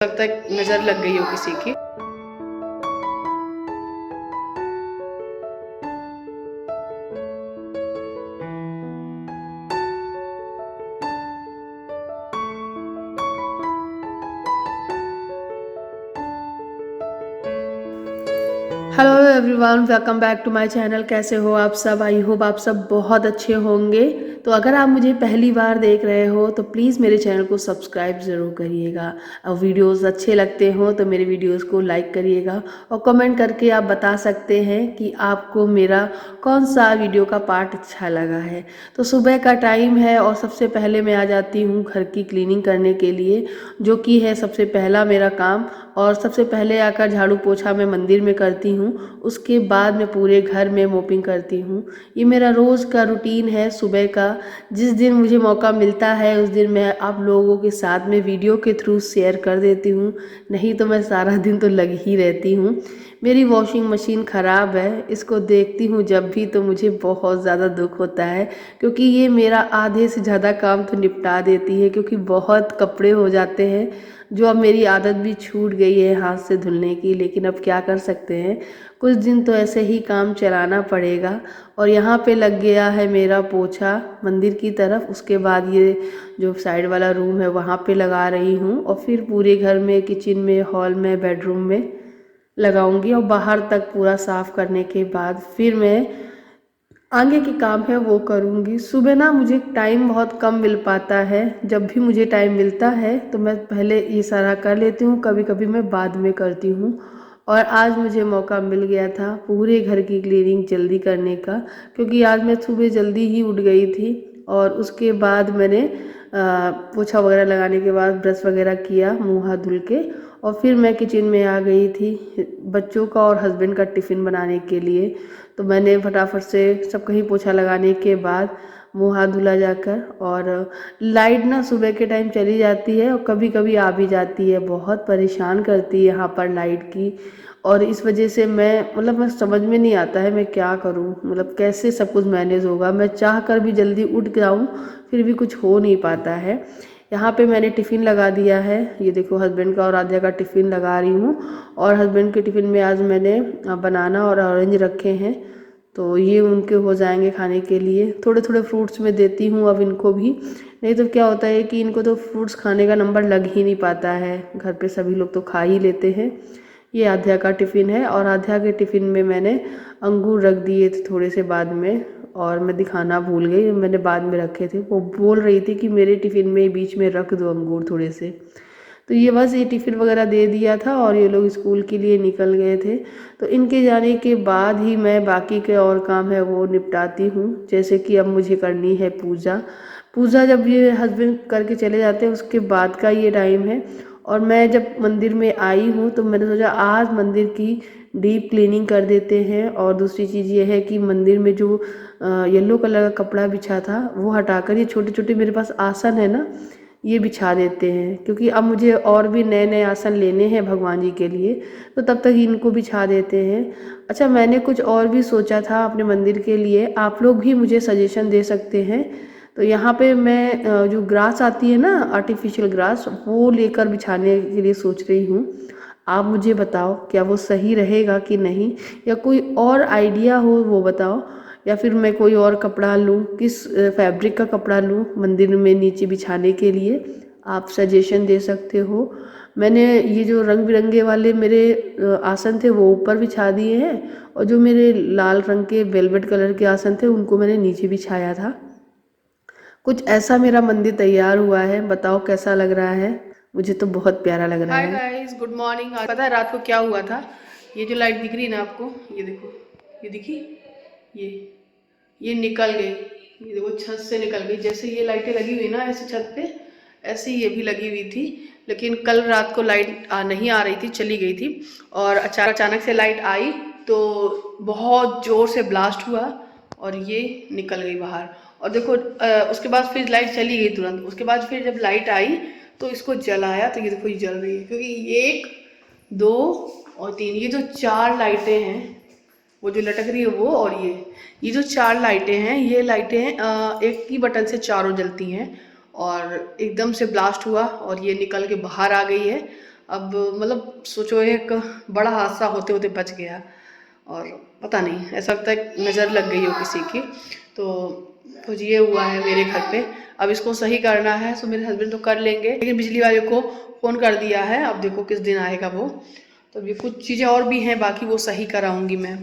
लगता है नज़र लग गई हो किसी की। Hello everyone, welcome back to my channel. कैसे हो आप सब? आई होप आप सब बहुत अच्छे होंगे। तो अगर आप मुझे पहली बार देख रहे हो तो प्लीज़ मेरे चैनल को सब्सक्राइब ज़रूर करिएगा। और वीडियोस अच्छे लगते हो तो मेरे वीडियोस को लाइक करिएगा और कमेंट करके आप बता सकते हैं कि आपको मेरा कौन सा वीडियो का पार्ट अच्छा लगा है। तो सुबह का टाइम है और सबसे पहले मैं आ जाती हूँ घर की क्लीनिंग करने के लिए, जो कि है सबसे पहला मेरा काम। और सबसे पहले आकर झाड़ू पोछा मैं मंदिर में करती हूँ, उसके बाद मैं पूरे घर में मोपिंग करती हूँ। ये मेरा रोज़ का रूटीन है सुबह का। जिस दिन मुझे मौका मिलता है उस दिन मैं आप लोगों के साथ में वीडियो के थ्रू शेयर कर देती हूँ, नहीं तो मैं सारा दिन तो लगी ही रहती हूँ। मेरी वॉशिंग मशीन ख़राब है, इसको देखती हूँ जब भी तो मुझे बहुत ज़्यादा दुख होता है, क्योंकि ये मेरा आधे से ज़्यादा काम तो निपटा देती है। क्योंकि बहुत कपड़े हो जाते हैं, जो अब मेरी आदत भी छूट गई है हाथ से धुलने की, लेकिन अब क्या कर सकते हैं, कुछ दिन तो ऐसे ही काम चलाना पड़ेगा। और यहाँ पे लग गया है मेरा पोछा मंदिर की तरफ। उसके बाद ये जो साइड वाला रूम है वहाँ पे लगा रही हूँ, और फिर पूरे घर में, किचन में, हॉल में, बेडरूम में लगाऊंगी। और बाहर तक पूरा साफ़ करने के बाद फिर मैं आगे के काम है वो करूँगी। सुबह ना मुझे टाइम बहुत कम मिल पाता है, जब भी मुझे टाइम मिलता है तो मैं पहले ये सारा कर लेती हूँ, कभी कभी मैं बाद में करती हूँ। और आज मुझे मौका मिल गया था पूरे घर की क्लीनिंग जल्दी करने का, क्योंकि आज मैं सुबह जल्दी ही उठ गई थी। और उसके बाद मैंने पोछा वगैरह लगाने के बाद ब्रश वगैरह किया, मुँह हाथ धुल के, और फिर मैं किचन में आ गई थी बच्चों का और हस्बैंड का टिफ़िन बनाने के लिए। तो मैंने फटाफट से सब कहीं पोछा लगाने के बाद मुँह हाथ धुला जाकर। और लाइट ना सुबह के टाइम चली जाती है और कभी कभी आ भी जाती है, बहुत परेशान करती है यहाँ पर लाइट की। और इस वजह से मैं समझ में नहीं आता है मैं क्या करूँ, कैसे सब कुछ मैनेज होगा। मैं चाह कर भी जल्दी उठ जाऊँ फिर भी कुछ हो नहीं पाता है। यहाँ पे मैंने टिफ़िन लगा दिया है, ये देखो हस्बैंड का और आद्या का टिफ़िन लगा रही हूँ। और हस्बैंड के टिफ़िन में आज मैंने बनाना और ऑरेंज रखे हैं, तो ये उनके हो जाएंगे खाने के लिए। थोड़े थोड़े फ्रूट्स में देती हूँ अब इनको भी, नहीं तो क्या होता है कि इनको तो फ्रूट्स खाने का नंबर लग ही नहीं पाता है। घर पे सभी लोग तो खा ही लेते हैं। ये आध्या का टिफ़िन है, और आध्या के टिफ़िन में मैंने अंगूर रख दिए थे थोड़े से बाद में, और मैं दिखाना भूल गई, मैंने बाद में रखे थे। वो बोल रही थी कि मेरे टिफ़िन में बीच में रख दो अंगूर थोड़े से। तो ये बस ये टिफ़िन वगैरह दे दिया था और ये लोग स्कूल के लिए निकल गए थे। तो इनके जाने के बाद ही मैं बाकी के और काम है वो निपटाती हूँ। जैसे कि अब मुझे करनी है पूजा। पूजा जब ये हस्बैंड करके चले जाते हैं उसके बाद का ये टाइम है। और मैं जब मंदिर में आई हूँ तो मैंने सोचा आज मंदिर की डीप क्लीनिंग कर देते हैं। और दूसरी चीज़ ये है कि मंदिर में जो येलो कलर का कपड़ा बिछा था वो हटाकर ये छोटे छोटे मेरे पास आसन है ना, ये बिछा देते हैं। क्योंकि अब मुझे और भी नए नए आसन लेने हैं भगवान जी के लिए, तो तब तक इनको बिछा देते हैं। अच्छा, मैंने कुछ और भी सोचा था अपने मंदिर के लिए, आप लोग भी मुझे सजेशन दे सकते हैं। तो यहाँ पे मैं जो ग्रास आती है ना, आर्टिफिशियल ग्रास, वो लेकर बिछाने के लिए सोच रही हूँ। आप मुझे बताओ क्या वो सही रहेगा कि नहीं, या कोई और आइडिया हो वो बताओ। या फिर मैं कोई और कपड़ा लूँ, किस फैब्रिक का कपड़ा लूँ मंदिर में नीचे बिछाने के लिए, आप सजेशन दे सकते हो। मैंने ये जो रंग बिरंगे वाले मेरे आसन थे वो ऊपर बिछा दिए हैं, और जो मेरे लाल रंग के वेलवेट कलर के आसन थे उनको मैंने नीचे बिछाया था। कुछ ऐसा मेरा मंदिर तैयार हुआ है, बताओ कैसा लग रहा है। मुझे तो बहुत प्यारा लग रहा है। Hi guys, good morning. पता है रात को क्या हुआ था? ये जो लाइट दिख रही है ना आपको, ये देखो, ये दिखी, ये ये निकल गई। ये देखो छत से निकल गई। जैसे ये लाइटें लगी हुई ना ऐसे छत पे, ऐसे ये भी लगी हुई थी। लेकिन कल रात को लाइट नहीं आ रही थी, चली गई थी। और अचानक से लाइट आई तो बहुत ज़ोर से ब्लास्ट हुआ और ये निकल गई बाहर। और देखो उसके बाद फिर लाइट चली गई तुरंत। उसके बाद फिर जब लाइट आई तो इसको जलाया तो ये देखो ये जल रही है। क्योंकि ये 1 2 और 3, ये जो 4 लाइटें हैं वो जो लटक रही है वो, और ये जो 4 लाइटें हैं, ये लाइटें एक ही बटन से चारों जलती हैं। और एकदम से ब्लास्ट हुआ और ये निकल के बाहर आ गई है। अब मतलब सोचो एक बड़ा हादसा होते होते बच गया, और पता नहीं ऐसा लगता है नज़र लग गई हो किसी की। तो कुछ ये हुआ है मेरे घर पे, अब इसको सही करना है। सो मेरे हस्बैंड तो कर लेंगे, लेकिन बिजली वाले को फ़ोन कर दिया है, अब देखो किस दिन आएगा वो। तो ये कुछ चीज़ें और भी हैं बाकी, वो सही कराऊंगी मैं।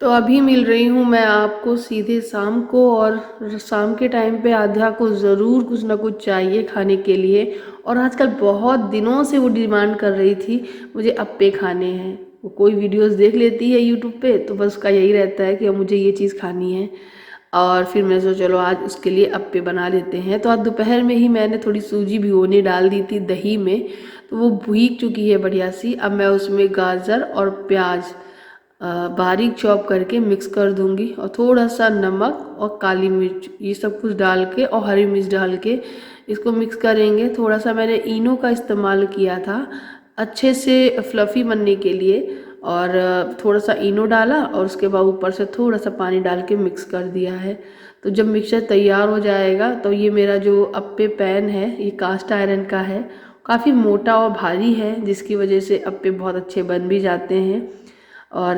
तो अभी मिल रही हूँ मैं आपको सीधे शाम को, और शाम के टाइम पे आध्या को ज़रूर कुछ ना कुछ चाहिए खाने के लिए। और आजकल बहुत दिनों से वो डिमांड कर रही थी मुझे अप्पे खाने हैं। वो कोई वीडियोस देख लेती है यूट्यूब पे, तो बस उसका यही रहता है कि अब मुझे ये चीज़ खानी है। और फिर मैं सोचा चलो आज उसके लिए अप्पे बना लेते हैं। तो आज दोपहर में ही मैंने थोड़ी सूजी भिगोने डाल दी थी दही में, तो वो भीग चुकी है बढ़िया सी। अब मैं उसमें गाजर और प्याज बारीक चॉप करके मिक्स कर दूंगी, और थोड़ा सा नमक और काली मिर्च ये सब कुछ डाल के और हरी मिर्च डाल के इसको मिक्स करेंगे। थोड़ा सा मैंने इनो का इस्तेमाल किया था अच्छे से फ्लफ़ी बनने के लिए, और थोड़ा सा इनो डाला और उसके बाद ऊपर से थोड़ा सा पानी डाल के मिक्स कर दिया है। तो जब मिक्सचर तैयार हो जाएगा तो ये मेरा जो अप्पे पैन है ये कास्ट आयरन का है, काफ़ी मोटा और भारी है, जिसकी वजह से अप्पे बहुत अच्छे बन भी जाते हैं और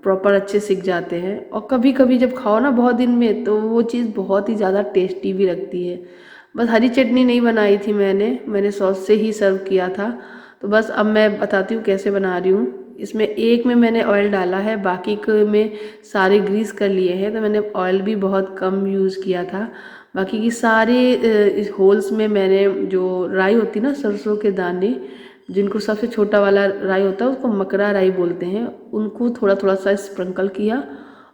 प्रॉपर अच्छे सीख जाते हैं। और कभी कभी जब खाओ ना बहुत दिन में, तो वो चीज़ बहुत ही ज़्यादा टेस्टी भी लगती है। बस हरी चटनी नहीं बनाई थी मैंने सॉस से ही सर्व किया था। तो बस अब मैं बताती हूँ कैसे बना रही हूँ। इसमें एक में मैंने ऑयल डाला है, बाकी के में सारे ग्रीस कर लिए हैं, तो मैंने ऑयल भी बहुत कम यूज़ किया था। बाकी की सारे इस होल्स में मैंने जो राई होती ना, सरसों के दाने, जिनको सबसे छोटा वाला राई होता है उसको मकरा राई बोलते हैं, उनको थोड़ा थोड़ा सा स्प्रिंकल किया।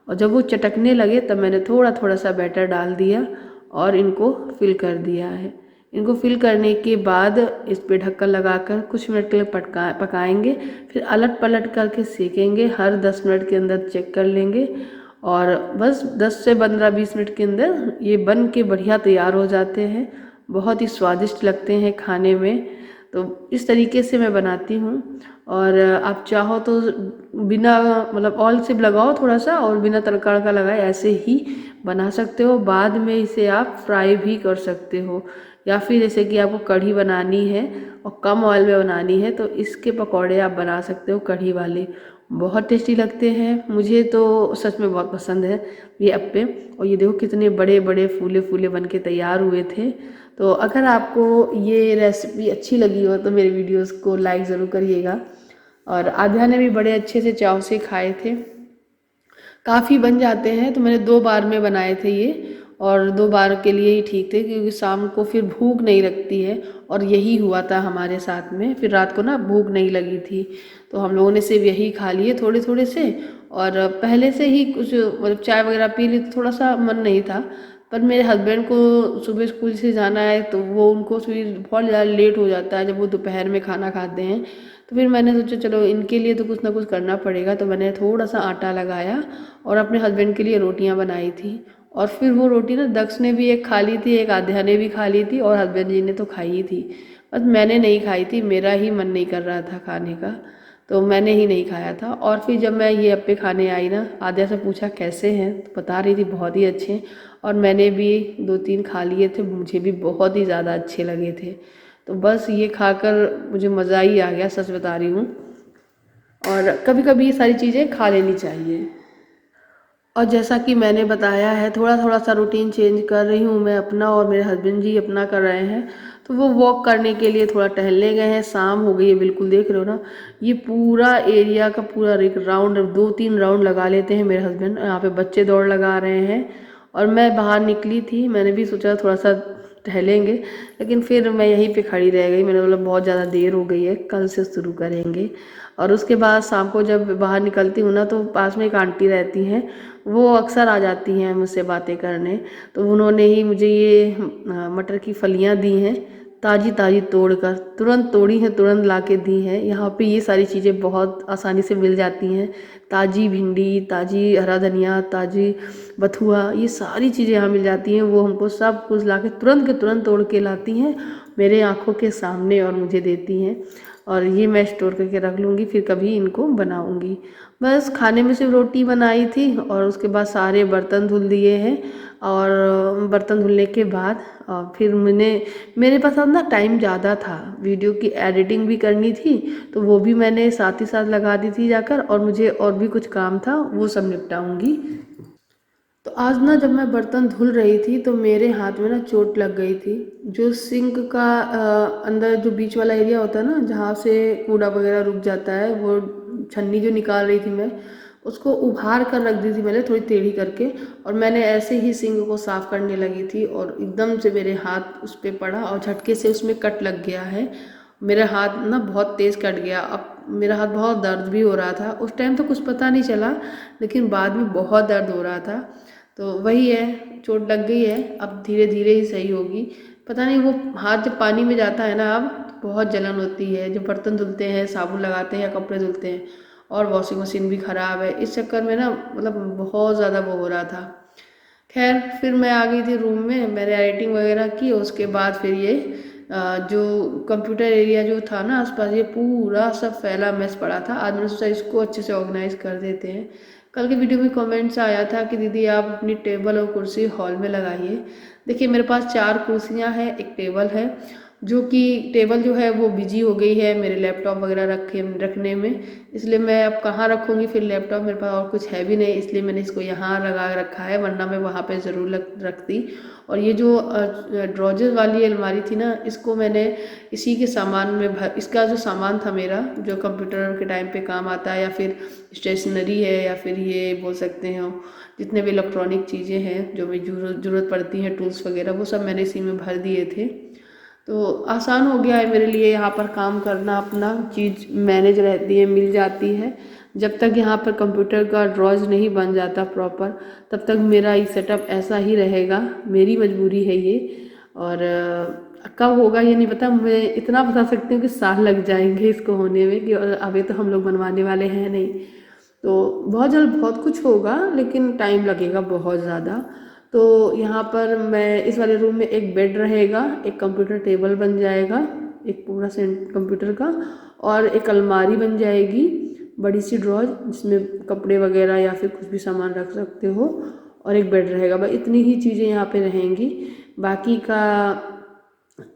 और जब वो चटकने लगे तब मैंने थोड़ा थोड़ा सा बैटर डाल दिया और इनको फिल कर दिया है। इनको फिल करने के बाद इस पे ढक्कन लगाकर कुछ मिनट के लिए पकाएंगे, फिर अलट पलट करके सेकेंगे। हर 10 मिनट के अंदर चेक कर लेंगे, और बस 10 से 15-20 मिनट के अंदर ये बन के बढ़िया तैयार हो जाते हैं। बहुत ही स्वादिष्ट लगते हैं खाने में। तो इस तरीके से मैं बनाती हूँ। और आप चाहो तो बिना मतलब ऑयल से लगाओ थोड़ा सा, और बिना तड़का वड़का लगाए ऐसे ही बना सकते हो। बाद में इसे आप फ्राई भी कर सकते हो, या फिर जैसे कि आपको कढ़ी बनानी है और कम ऑयल में बनानी है तो इसके पकौड़े आप बना सकते हो कढ़ी वाले, बहुत टेस्टी लगते हैं। मुझे तो सच में बहुत पसंद है ये अप्पे। और ये देखो कितने बड़े बड़े फूले फूले बन के तैयार हुए थे। तो अगर आपको ये रेसिपी अच्छी लगी हो तो मेरे वीडियोस को लाइक ज़रूर करिएगा। और आध्या ने भी बड़े अच्छे से चाव से खाए थे, काफ़ी बन जाते हैं। तो मैंने 2 बार में बनाए थे ये, और 2 बार के लिए ही ठीक थे, क्योंकि शाम को फिर भूख नहीं लगती है। और यही हुआ था हमारे साथ में, फिर रात को ना भूख नहीं लगी थी, तो हम लोगों ने सिर्फ यही खा लिए थोड़े थोड़े से। और पहले से ही कुछ मतलब चाय वगैरह पी ली, तो थोड़ा सा मन नहीं था। पर मेरे हस्बैंड को सुबह स्कूल से जाना है, तो वो उनको फिर बहुत ज़्यादा लेट हो जाता है जब वो दोपहर में खाना खाते हैं। तो फिर मैंने सोचा चलो इनके लिए तो कुछ ना कुछ करना पड़ेगा, तो मैंने थोड़ा सा आटा लगाया और अपने हस्बैंड के लिए रोटियां बनाई थी। और फिर वो रोटी ना दक्ष ने भी एक खा ली थी, एक आध्या ने भी खा ली थी, और हस्बैंड जी ने तो खाई ही थी। बस मैंने नहीं खाई थी, मेरा ही मन नहीं कर रहा था खाने का, तो मैंने ही नहीं खाया था। और फिर जब मैं ये अप्पे खाने आई ना, आध्या से पूछा कैसे हैं, तो बता रही थी बहुत ही अच्छे हैं। और मैंने भी 2-3 खा लिए थे, मुझे भी बहुत ही ज़्यादा अच्छे लगे थे। तो बस ये खाकर मुझे मज़ा ही आ गया, सच बता रही हूँ। और कभी कभी ये सारी चीज़ें खा लेनी चाहिए। और जैसा कि मैंने बताया है, थोड़ा थोड़ा सा रूटीन चेंज कर रही हूँ मैं अपना, और मेरे हस्बैंड जी अपना कर रहे हैं। तो वो वॉक करने के लिए थोड़ा टहलने गए हैं। शाम हो गई है बिल्कुल, देख रहे हो ना, ये पूरा एरिया का पूरा एक राउंड 2-3 राउंड लगा लेते हैं मेरे हस्बैंड। यहाँ पे बच्चे दौड़ लगा रहे हैं, और मैं बाहर निकली थी, मैंने भी सोचा थोड़ा सा टहलेंगे, लेकिन फिर मैं यहीं पे खड़ी रह गई। मैंने बोला बहुत ज़्यादा देर हो गई है, कल से शुरू करेंगे। और उसके बाद शाम को जब बाहर निकलती हूँ ना, तो पास में एक आंटी रहती हैं, वो अक्सर आ जाती हैं मुझसे बातें करने। तो उन्होंने ही मुझे ये मटर की फलियाँ दी हैं, ताज़ी ताज़ी तोड़ कर, तुरंत तोड़ी हैं, तुरंत ला के दी हैं। यहाँ पे ये सारी चीज़ें बहुत आसानी से मिल जाती हैं, ताज़ी भिंडी, ताज़ी हरा धनिया, ताज़ी बथुआ, ये सारी चीज़ें यहाँ मिल जाती हैं। वो हमको सब कुछ ला के तुरंत के तुरंत तोड़ के लाती हैं मेरे आँखों के सामने और मुझे देती हैं। और ये मैं स्टोर करके रख लूँगी, फिर कभी इनको बनाऊँगी। बस खाने में सिर्फ रोटी बनाई थी और उसके बाद सारे बर्तन धुल दिए हैं। और बर्तन धुलने के बाद फिर मेरे पास अब ना टाइम ज़्यादा था, वीडियो की एडिटिंग भी करनी थी, तो वो भी मैंने साथ ही साथ लगा दी थी जाकर, और मुझे और भी कुछ काम था वो सब निपटाऊँगी। तो आज ना जब मैं बर्तन धुल रही थी तो मेरे हाथ में ना चोट लग गई थी। जो सिंक का अंदर जो बीच वाला एरिया होता है ना, जहाँ से कूड़ा वगैरह रुक जाता है, वो छन्नी जो निकाल रही थी मैं, उसको उभार कर रख दी थी मैंने थोड़ी टेढ़ी करके। और मैंने ऐसे ही सिंक को साफ़ करने लगी थी और एकदम से मेरे हाथ उस पर पड़ा और झटके से उसमें कट लग गया है। मेरा हाथ ना बहुत तेज़ कट गया। अब मेरा हाथ बहुत दर्द भी हो रहा था। उस टाइम तो कुछ पता नहीं चला, लेकिन बाद में बहुत दर्द हो रहा था। तो वही है, चोट लग गई है, अब धीरे धीरे ही सही होगी। पता नहीं, वो हाथ जब पानी में जाता है ना, अब तो बहुत जलन होती है। जब बर्तन धुलते हैं, साबुन लगाते हैं या कपड़े धुलते हैं, और वॉशिंग मशीन भी ख़राब है, इस चक्कर में ना मतलब बहुत ज़्यादा वो हो रहा था। खैर फिर मैं आ गई थी रूम में, मैंने एडिटिंग वगैरह की। उसके बाद फिर ये जो कंप्यूटर एरिया जो था ना आसपास, ये पूरा सब फैला मेस पड़ा था। आज मैंने सोचा इसको अच्छे से ऑर्गेनाइज कर देते हैं। कल के वीडियो में कमेंट्स आया था कि दीदी आप अपनी टेबल और कुर्सी हॉल में लगाइए। देखिए मेरे पास 4 कुर्सियां हैं, एक टेबल है, जो कि टेबल जो है वो बिजी हो गई है मेरे लैपटॉप वगैरह रखने में। इसलिए मैं अब कहाँ रखूँगी फिर लैपटॉप, मेरे पास और कुछ है भी नहीं, इसलिए मैंने इसको यहाँ लगा रखा है, वरना मैं वहाँ पे ज़रूर रखती। और ये जो ड्रॉजेस वाली अलमारी थी ना, इसको मैंने इसी के सामान में इसका जो सामान था मेरा, जो कंप्यूटर के टाइम पे काम आता है, या फिर स्टेशनरी है, या फिर ये बोल सकते हैं जितने भी इलेक्ट्रॉनिक चीज़ें हैं जो भी ज़रूरत पड़ती हैं, टूल्स वगैरह, वो सब मैंने इसी में भर दिए थे। तो आसान हो गया है मेरे लिए यहाँ पर काम करना, अपना चीज़ मैनेज रहती है, मिल जाती है। जब तक यहाँ पर कंप्यूटर का ड्रॉज नहीं बन जाता प्रॉपर, तब तक मेरा ये सेटअप ऐसा ही रहेगा, मेरी मजबूरी है ये। और कब होगा ये नहीं पता, मैं इतना बता सकती हूँ कि साल लग जाएंगे इसको होने में, कि अभी तो हम लोग बनवाने वाले हैं नहीं। तो बहुत जल्द बहुत कुछ होगा, लेकिन टाइम लगेगा बहुत ज़्यादा। तो यहाँ पर मैं इस वाले रूम में एक बेड रहेगा, एक कंप्यूटर टेबल बन जाएगा, एक पूरा सेंट कंप्यूटर का, और एक अलमारी बन जाएगी, बड़ी सी ड्रॉज जिसमें कपड़े वगैरह या फिर कुछ भी सामान रख सकते हो, और एक बेड रहेगा। बस इतनी ही चीज़ें यहाँ पे रहेंगी। बाकी का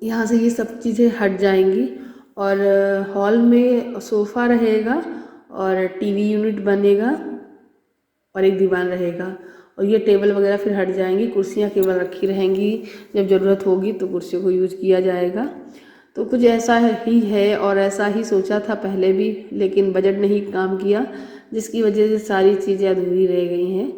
यहाँ से ये सब चीज़ें हट जाएंगी। और हॉल में सोफ़ा रहेगा और टीवी यूनिट बनेगा और एक दीवान रहेगा। और ये टेबल वगैरह फिर हट जाएंगी, कुर्सियाँ केवल रखी रहेंगी, जब ज़रूरत होगी तो कुर्सियों को यूज किया जाएगा। तो कुछ ऐसा ही है, और ऐसा ही सोचा था पहले भी, लेकिन बजट नहीं काम किया, जिसकी वजह से सारी चीज़ें अधूरी रह गई हैं।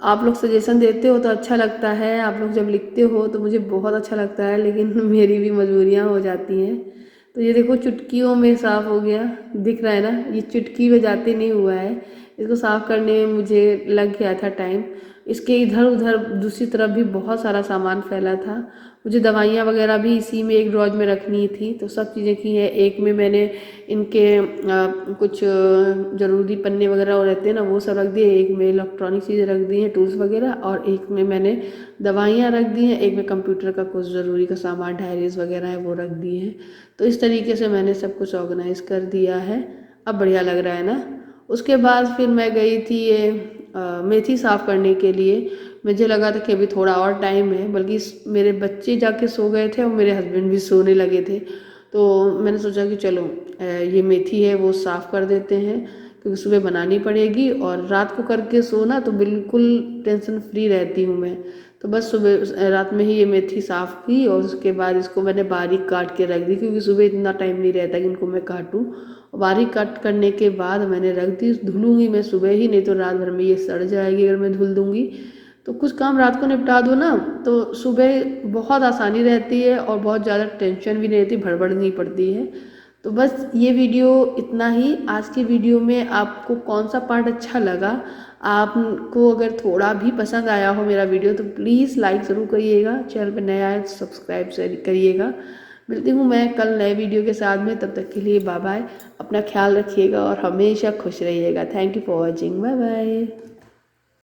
आप लोग सजेशन देते हो तो अच्छा लगता है, आप लोग जब लिखते हो तो मुझे बहुत अच्छा लगता है, लेकिन मेरी भी मजबूरियाँ हो जाती हैं। तो ये देखो चुटकियों में साफ़ हो गया, दिख रहा है ना, ये चुटकी बजाते नहीं हुआ है। इसको साफ़ करने में मुझे लग गया था टाइम। इसके इधर उधर दूसरी तरफ भी बहुत सारा सामान फैला था। मुझे दवाइयाँ वगैरह भी इसी में एक ड्रॉज में रखनी थी, तो सब चीज़ें की हैं। एक में मैंने इनके कुछ ज़रूरी पन्ने वगैरह वो रहते हैं ना, वो सब रख दिए, एक में इलेक्ट्रॉनिक चीज़ें रख दी हैं, टूल्स वगैरह, और एक में मैंने दवाइयाँ रख दी हैं, एक में कंप्यूटर का कुछ ज़रूरी का सामान, डायरीज वगैरह है वो रख दिए हैं। तो इस तरीके से मैंने सब कुछ ऑर्गेनाइज कर दिया है। अब बढ़िया लग रहा है ना। उसके बाद फिर मैं गई थी ये मेथी साफ़ करने के लिए। मुझे लगा था कि अभी थोड़ा और टाइम है, बल्कि मेरे बच्चे जाके सो गए थे और मेरे हस्बैंड भी सोने लगे थे। तो मैंने सोचा कि चलो ये मेथी है वो साफ़ कर देते हैं, क्योंकि सुबह बनानी पड़ेगी, और रात को करके सोना तो बिल्कुल टेंशन फ्री रहती हूँ मैं। तो बस सुबह रात में ही ये मेथी साफ़ की, और उसके बाद इसको मैंने बारीक काट के रख दी, क्योंकि सुबह इतना टाइम नहीं रहता कि इनको मैं काटूँ। बारीक काट करने के बाद मैंने रख दी। धुलूँगी मैं सुबह ही, नहीं तो रात भर में ये सड़ जाएगी अगर मैं धुल दूँगी। तो कुछ काम रात को निपटा दो ना, तो सुबह बहुत आसानी रहती है और बहुत ज़्यादा टेंशन भी नहीं रहती, भड़बड़ नहीं पड़ती है। तो बस ये वीडियो इतना ही। आज की वीडियो में आपको कौन सा पार्ट अच्छा लगा, आपको अगर थोड़ा भी पसंद आया हो मेरा वीडियो, तो प्लीज़ लाइक ज़रूर करिएगा, चैनल पर नया है तो सब्सक्राइब करिएगा। मिलती हूँ मैं कल नए वीडियो के साथ में, तब तक के लिए बाय बाय। अपना ख्याल रखिएगा और हमेशा खुश रहिएगा। Thank you for watching, bye bye.